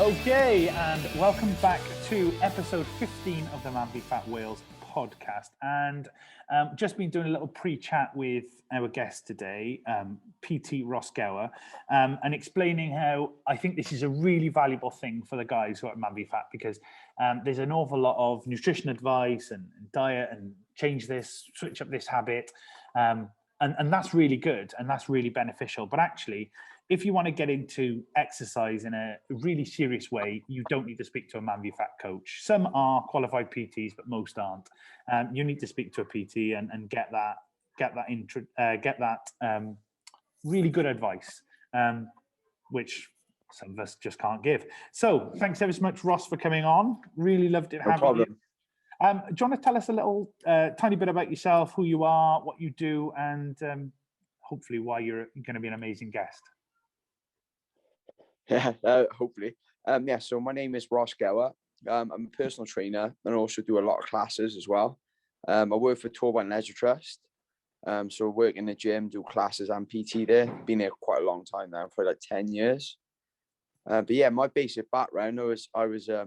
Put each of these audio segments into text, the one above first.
Okay, and welcome back to episode 15 of the MANvFAT Wales podcast. And just been doing a little pre-chat with our guest today, PT Ross Gower, and explaining how I think this is a really valuable thing for the guys who are at MANvFAT, because there's an awful lot of nutrition advice and diet and change this, switch up this habit. And that's really good and that's really beneficial. But actually, if you want to get into exercise in a really serious way, you don't need to speak to a MANvFAT coach. Some are qualified PTs, but most aren't. You need to speak to a PT and get that really good advice, which some of us just can't give. So thanks ever so much, Ross, for coming on. Really loved it having you. Do you want to tell us a little tiny bit about yourself, who you are, what you do, and hopefully why you're going to be an amazing guest? Yeah, hopefully. So my name is Ross Gower. I'm a personal trainer and also do a lot of classes as well. I work for Torban Leisure Trust. So I work in the gym, do classes and PT there. Been there quite a long time now, for like 10 years. But yeah, my basic background I was a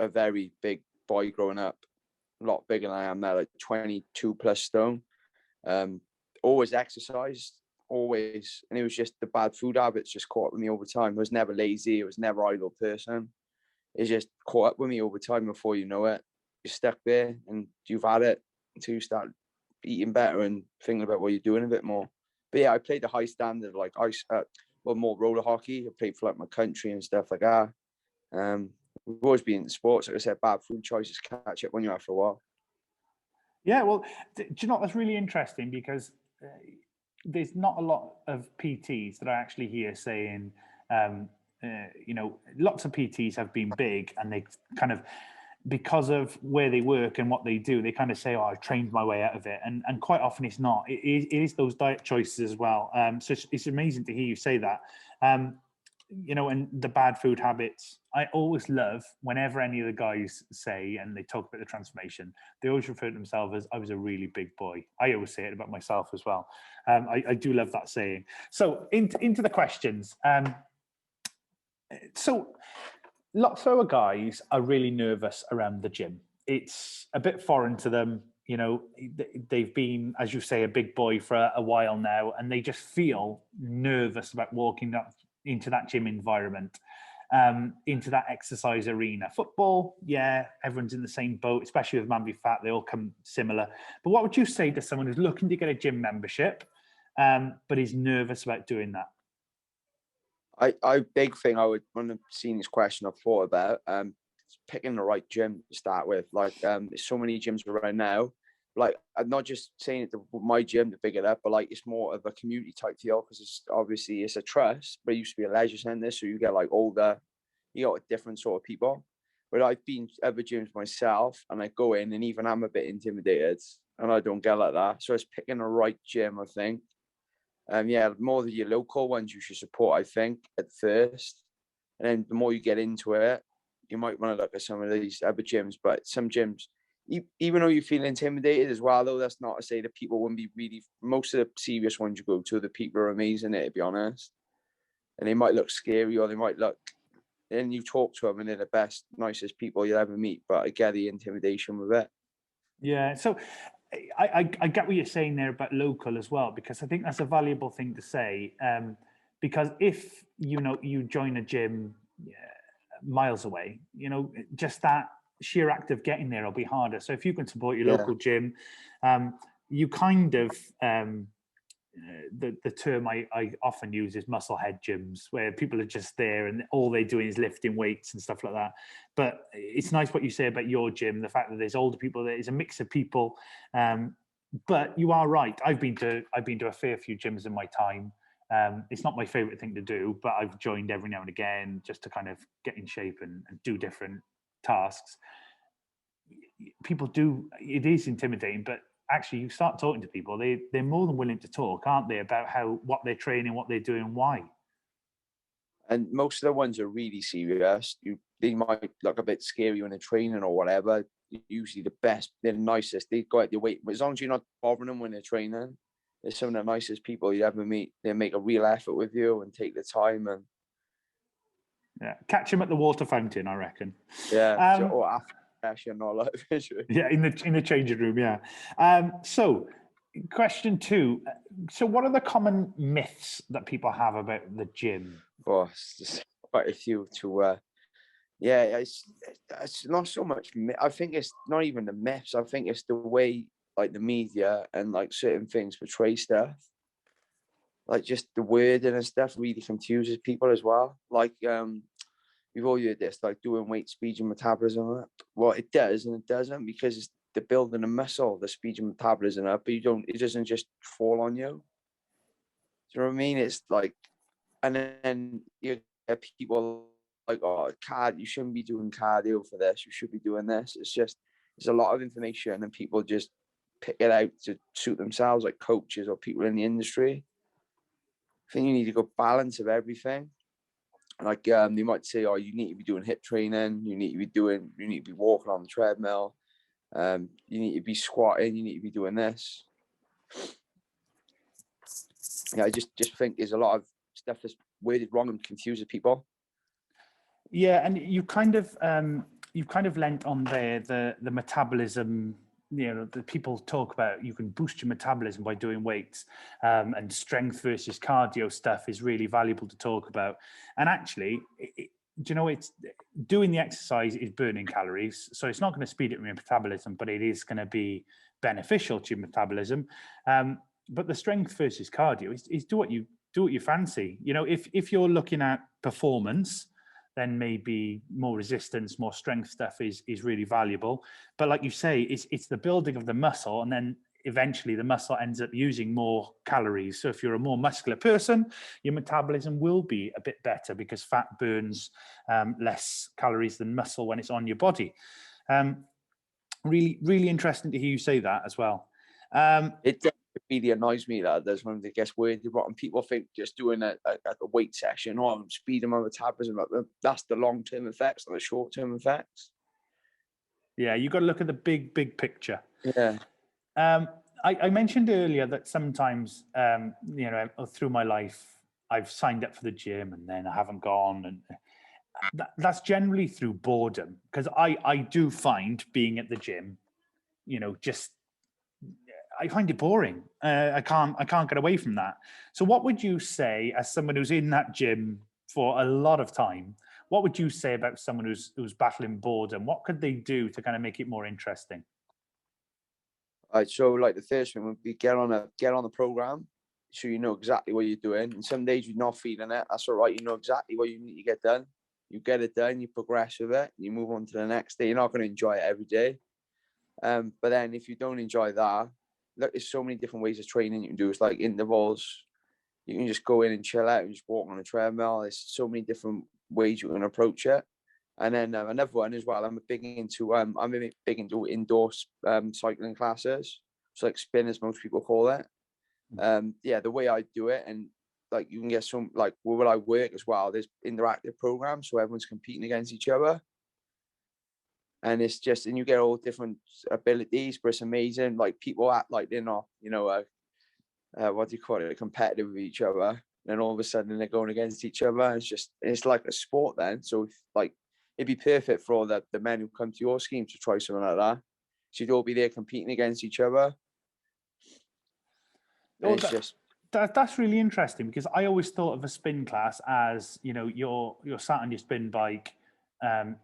very big boy growing up, a lot bigger than I am now, like 22 plus stone. Always exercised. Always, and it was just the bad food habits just caught up with me over time. I was never lazy, I was never idle person. It just caught up with me over time. Before you know it, you're stuck there and you've had it until you start eating better and thinking about what you're doing a bit more. But yeah, I played a high standard, like more roller hockey. I played for like my country and stuff like that. We've always been in sports. Like I said, bad food choices catch up when you're after a while. Yeah, well, do you know, that's really interesting, because there's not a lot of PTs that I actually hear saying, lots of PTs have been big and they kind of, because of where they work and what they do, they kind of say, oh, I've trained my way out of it. And quite often it's not. It is those diet choices as well. So it's amazing to hear you say that. And the bad food habits, I always love whenever any of the guys say, and they talk about the transformation, they always refer to themselves as, I was a really big boy. I always say it about myself as well. I do love that saying. So into the questions. So lots of our guys are really nervous around the gym. It's a bit foreign to them. You know, they've been, as you say, a big boy for a while now, and they just feel nervous about walking up into that gym environment, into that exercise arena. Football, yeah, everyone's in the same boat, especially with MANvFAT, they all come similar. But what would you say to someone who's looking to get a gym membership, but is nervous about doing that? Big thing I would, when I've seen this question, I've thought about picking the right gym to start with. Like, there's so many gyms around now. Like, I'm not just saying it to my gym to pick it up, but like it's more of a community type deal, because it's a trust, but it used to be a leisure centre, so you get like older, you got different sort of people. But I've been to other gyms myself, and I go in, and even I'm a bit intimidated, and I don't get like that. So it's picking the right gym, I think. More of your local ones you should support, I think, at first, and then the more you get into it, you might want to look at some of these other gyms. But some gyms, even though you feel intimidated as well, though, that's not to say that people wouldn't be really, most of the serious ones you go to, the people are amazing, to be honest. And they might look scary, or they might look, and you talk to them and they're the best, nicest people you'll ever meet, but I get the intimidation with it. Yeah, so I get what you're saying there about local as well, because I think that's a valuable thing to say. Because if, you join a gym miles away, just that sheer act of getting there will be harder. So if you can support your local gym, you kind of, the term I often use is musclehead gyms, where people are just there and all they're doing is lifting weights and stuff like that. But it's nice what you say about your gym, the fact that there's older people, there is a mix of people. But you are right. I've been to a fair few gyms in my time. It's not my favorite thing to do, but I've joined every now and again just to kind of get in shape and do different tasks. People do, it is intimidating, but actually you start talking to people, they're more than willing to talk, aren't they, about what they're training, what they're doing, why. And most of the ones are really serious. They might look a bit scary when they're training or whatever. Usually the best, they're the nicest. They go out their way, but as long as you're not bothering them when they're training, they're some of the nicest people you ever meet. They make a real effort with you and take the time, and Yeah, catch him at the water fountain, I reckon. Yeah, or after session or like visually. Yeah, in the changing room. Yeah. So, question 2. So, what are the common myths that people have about the gym? Oh, there's quite a few to. Yeah, it's not so much. I think it's not even the myths. I think it's the way like the media and like certain things portray stuff. Like just the wording and stuff really confuses people as well. Like we've all heard this, like doing weight, speed, and metabolism. Well, it does and it doesn't because it's the building a muscle, the speed and metabolism up, but it doesn't just fall on you. Do you know what I mean? It's like, and then you get people like, oh, you shouldn't be doing cardio for this. You should be doing this. There's a lot of information and people just pick it out to suit themselves, like coaches or people in the industry. I think you need to go balance of everything. Like they might say, oh, you need to be doing hip training. You need to be walking on the treadmill. You need to be squatting. You need to be doing this. Yeah, I just think there's a lot of stuff that's worded wrong and confuses people. Yeah, and you've kind of lent on there the metabolism. You know, the people talk about you can boost your metabolism by doing weights, and strength versus cardio stuff is really valuable to talk about. And actually, do you know, it's doing the exercise is burning calories, so it's not going to speed up your metabolism, but it is going to be beneficial to your metabolism. But the strength versus cardio is do what you fancy. You know, if you're looking at performance, then maybe more resistance, more strength stuff is really valuable. But like you say, it's the building of the muscle, and then eventually the muscle ends up using more calories. So if you're a more muscular person, your metabolism will be a bit better because fat burns less calories than muscle when it's on your body. Really, really interesting to hear you say that as well. It really annoys me that there's when it gets worded wrong. People think just doing a weight session or speeding my metabolism up, that's the long-term effects, not the short-term effects. Yeah, you got to look at the big picture. Yeah. I mentioned earlier that sometimes, you know, through my life, I've signed up for the gym and then I haven't gone, and that's generally through boredom, because I do find being at the gym, you know, just I find it boring. I can't get away from that. So what would you say, as someone who's in that gym for a lot of time, what would you say about someone who's battling boredom? What could they do to kind of make it more interesting? All right, so like the first thing would be get on the program, so you know exactly what you're doing. And some days you're not feeling it, that's all right. You know exactly what you need to get done. You get it done, you progress with it, you move on to the next day. You're not going to enjoy it every day. But then if you don't enjoy that, look, there's so many different ways of training you can do. It's like intervals. You can just go in and chill out and just walk on a treadmill. There's so many different ways you can approach it. And then another one as well, I'm big into indoor cycling classes. So like spin, as most people call it. Yeah, the way I do it, and like you can get some, like where I work as well, there's interactive programs, so everyone's competing against each other. And it's just, and you get all different abilities, but it's amazing. Like people act like they're not, you know, what do you call it, competitive with each other. And then all of a sudden they're going against each other. It's like a sport then. So like, it'd be perfect for all the men who come to your scheme to try something like that. So you'd all be there competing against each other. Oh, that's really interesting, because I always thought of a spin class as, you know, you're sat on your spin bike,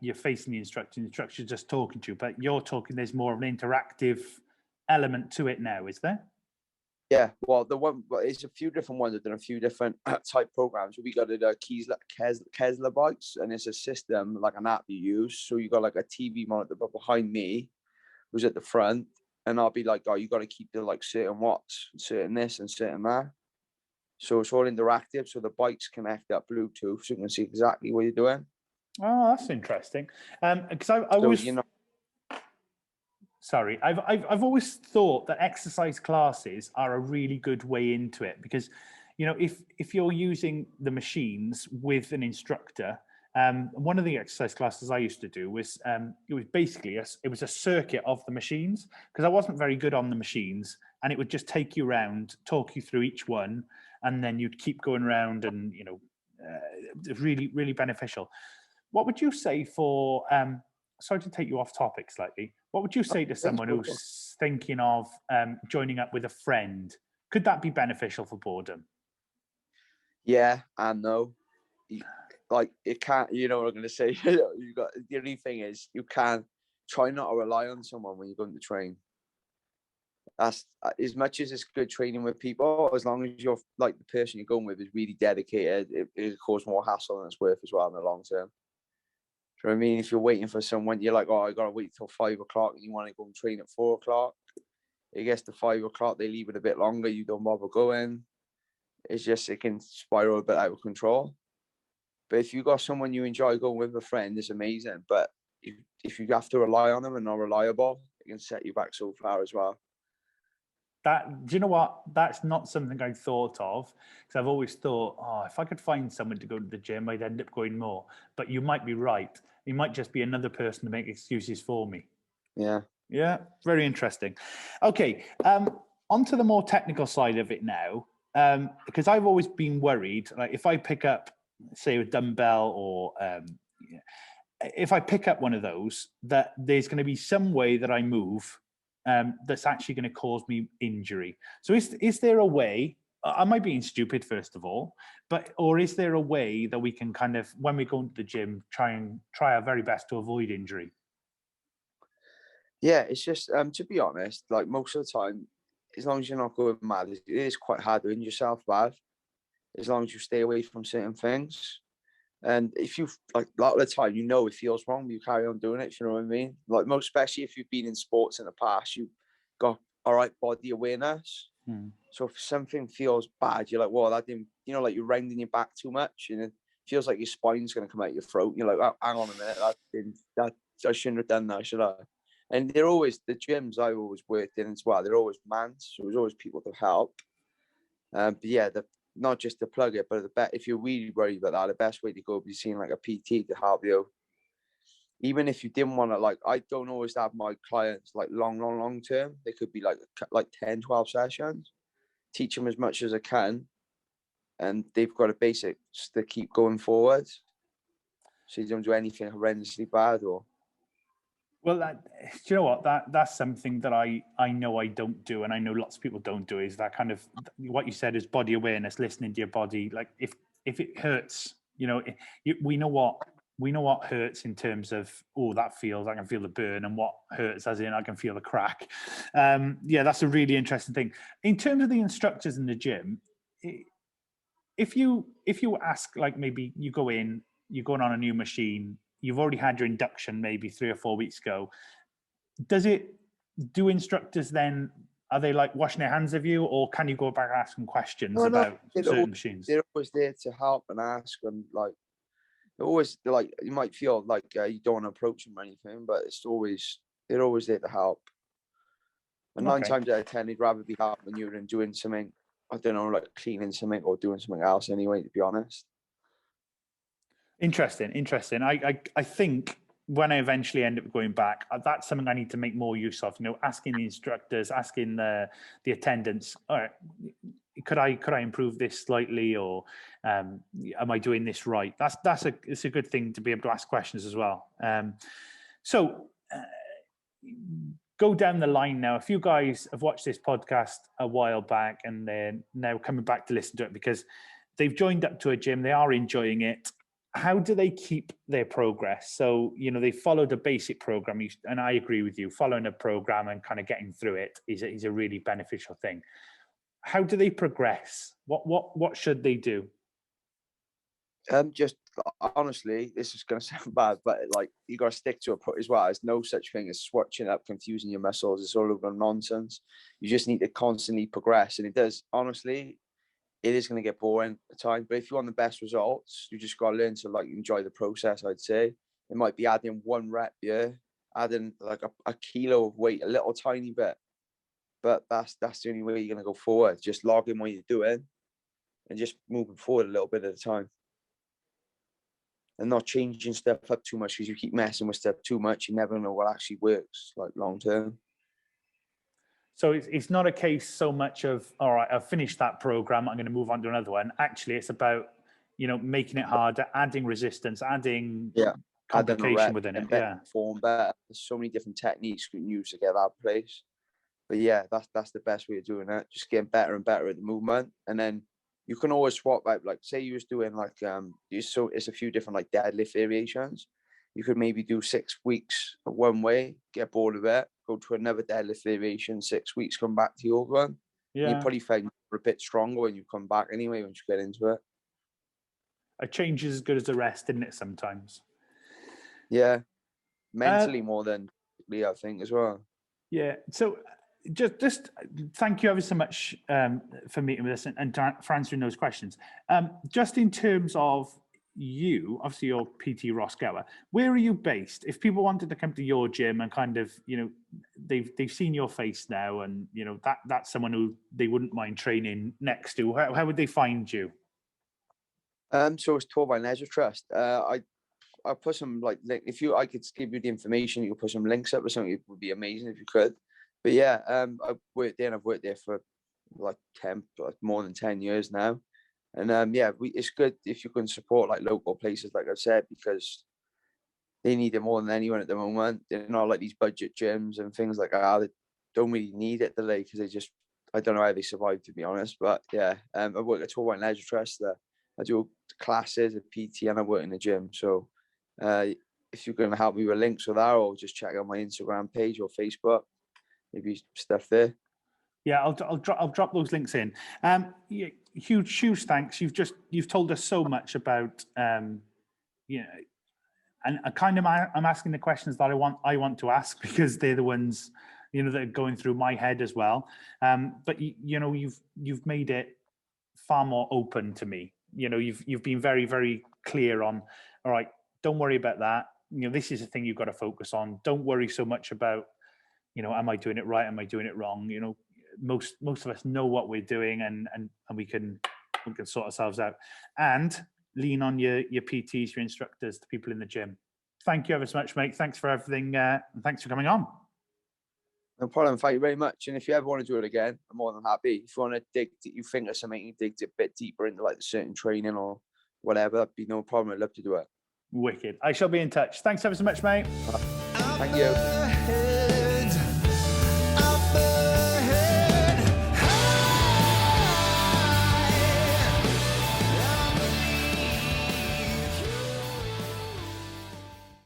you're facing the instructor's just talking to you, but you're talking, there's more of an interactive element to it now, is there? Yeah, well, it's a few different ones. I've done a few different type programs. We got it Kesler bikes, and it's a system, like an app you use. So you got like a TV monitor behind me, who's at the front, and I'll be like, oh, you got to keep the like certain watts, certain this and certain that. So it's all interactive. So the bikes connect up Bluetooth, so you can see exactly what you're doing. Oh, that's interesting. Because I always, you know, sorry, I've always thought that exercise classes are a really good way into it, because, you know, if you're using the machines with an instructor, one of the exercise classes I used to do was it was basically it was a circuit of the machines, because I wasn't very good on the machines, and it would just take you around, talk you through each one, and then you'd keep going around and, you know, really, really beneficial. What would you say for, sorry to take you off topic slightly, what would you say to someone who's thinking of joining up with a friend? Could that be beneficial for boredom? Yeah and no. Like, it can't, you know what I'm going to say. You got, the only thing is, you can't try not to rely on someone when you're going to train. That's, as much as it's good training with people, as long as you're like the person you're going with is really dedicated, it cause more hassle than it's worth as well in the long term. Do you know what I mean? If you're waiting for someone, you're like, oh, I gotta wait till 5 o'clock, and you want to go and train at 4 o'clock. It gets to 5 o'clock, they leave it a bit longer, you don't bother going. It's just, it can spiral a bit out of control. But if you got someone you enjoy going with, a friend, it's amazing. But if you have to rely on them and not reliable, it can set you back so far as well. Do you know what? That's not something I thought of, because I've always thought, oh, if I could find someone to go to the gym, I'd end up going more. But you might be right. You might just be another person to make excuses for me. Yeah. Yeah, very interesting. Okay, on to the more technical side of it now, because I've always been worried, like if I pick up, say, a dumbbell or if I pick up one of those, that there's going to be some way that I move that's actually going to cause me injury. So is there a way, am I being stupid first of all, or is there a way that we can kind of, when we go into the gym, try our very best to avoid injury? Yeah, it's just, to be honest, like most of the time, as long as you're not going mad, it is quite hard to injure yourself bad, as long as you stay away from certain things. And if you, like, a lot of the time, you know it feels wrong, but you carry on doing it, you know what I mean? Like, most especially if you've been in sports in the past, you've got all right body awareness. So if something feels bad, you're like, well, that didn't, you know, like you're rounding your back too much, and it feels like your spine's going to come out your throat. You're like, oh, hang on a minute, I shouldn't have done that, should I? And they're always, the gyms I always worked in as well, they're always manned, so there's always people to help. But yeah, not just to plug it, but if you're really worried about that, the best way to go would be seeing like a PT to help you. Even if you didn't want to, like, I don't always have my clients like long term. They could be like 10, 12 sessions. Teach them as much as I can, and they've got a basics to keep going forward. So you don't do anything horrendously bad or. Well, do you know what? That's something that I know I don't do, and I know lots of people don't do, is that kind of, what you said is body awareness, listening to your body. Like if it hurts, you know, we know what hurts in terms of, oh, that feels, I can feel the burn, and what hurts as in I can feel the crack. Yeah, that's a really interesting thing. In terms of the instructors in the gym, if you ask, like, maybe you go in, you're going on a new machine, you've already had your induction maybe 3 or 4 weeks ago. Do instructors then, are they like washing their hands of you, or can you go back and ask them questions about certain machines? They're always there to help and ask, and like, they're like, you might feel like you don't want to approach them or anything, but they're always there to help. And 9 times out of 10, they'd rather be helping you than doing something, I don't know, like cleaning something or doing something else anyway, to be honest. Interesting. I think when I eventually end up going back, that's something I need to make more use of. You know, asking the instructors, asking the attendants, all right, could I improve this slightly, or am I doing this right? It's a good thing to be able to ask questions as well. Go down the line now. A few guys have watched this podcast a while back, and they're now coming back to listen to it because they've joined up to a gym. They are enjoying it. How do they keep their progress? So, you know, they followed a basic program, and I agree with you, following a program and kind of getting through it is a really beneficial thing. How do they progress? What should they do? Just honestly, this is going to sound bad, but like, you got to stick to it as well. There's no such thing as switching up, confusing your muscles. It's all over nonsense. You just need to constantly progress, and it does, honestly, it is going to get boring at times, but if you want the best results, you just got to learn to like enjoy the process. I'd say it might be adding 1 rep, adding like a kilo of weight, a little tiny bit, but that's the only way you're going to go forward. Just log in what you're doing and just moving forward a little bit at a time, and not changing stuff up too much, because you keep messing with stuff too much, you never know what actually works like long term. So it's not a case so much of, all right, I've finished that program, I'm going to move on to another one. Actually, it's about making it harder, adding resistance, adding Yeah. complication within it. Yeah. Form better. There's so many different techniques you can use to get that place. But yeah, that's the best way of doing it. Just getting better and better at the movement, and then you can always swap out. Like, say you was doing it's a few different like deadlift variations. You could maybe do 6 weeks one way, get bored of it, go to another deadlift variation, 6 weeks, come back to your one. Yeah. You probably find you're a bit stronger when you come back anyway, once you get into it. A change is as good as a rest, isn't it, sometimes? Yeah. Mentally more than physically, I think, as well. Yeah. So just thank you ever so much for meeting with us and for answering those questions. Just in terms of you, obviously you're PT Ross Gower. Where are you based? If people wanted to come to your gym and kind of, they've seen your face now, and that's someone who they wouldn't mind training next to, how would they find you? So it's Torbine Leisure Trust. I'll put some I could give you the information, you could put some links up or something. It would be amazing if you could. But yeah, I've worked there for more than 10 years now. And it's good if you can support like local places, like I've said, because they need it more than anyone at the moment. They're not like these budget gyms and things like that. They don't really need it today because I don't know how they survive, to be honest. But yeah, I work at Torbine Leisure Trust. I do classes at PT and I work in the gym. So if you're going to help me with links with that, or just check out my Instagram page or Facebook, maybe stuff there. Yeah, I'll drop those links in. Huge thanks. You've told us so much about and I'm asking the questions that I want to ask, because they're the ones that are going through my head as well. But you've made it far more open to me. You've been very, very clear on, all right, don't worry about that. This is the thing you've got to focus on. Don't worry so much about, am I doing it right? Am I doing it wrong? Most of us know what we're doing, and we can sort ourselves out, and lean on your PTs, your instructors, the people in the gym. Thank you ever so much, mate. Thanks for everything. And thanks for coming on. No problem. Thank you very much. And if you ever want to do it again, I'm more than happy. If you want to you think of something, you dig a bit deeper into like the certain training or whatever, that'd be no problem. I'd love to do it. Wicked. I shall be in touch. Thanks ever so much, mate. Thank you.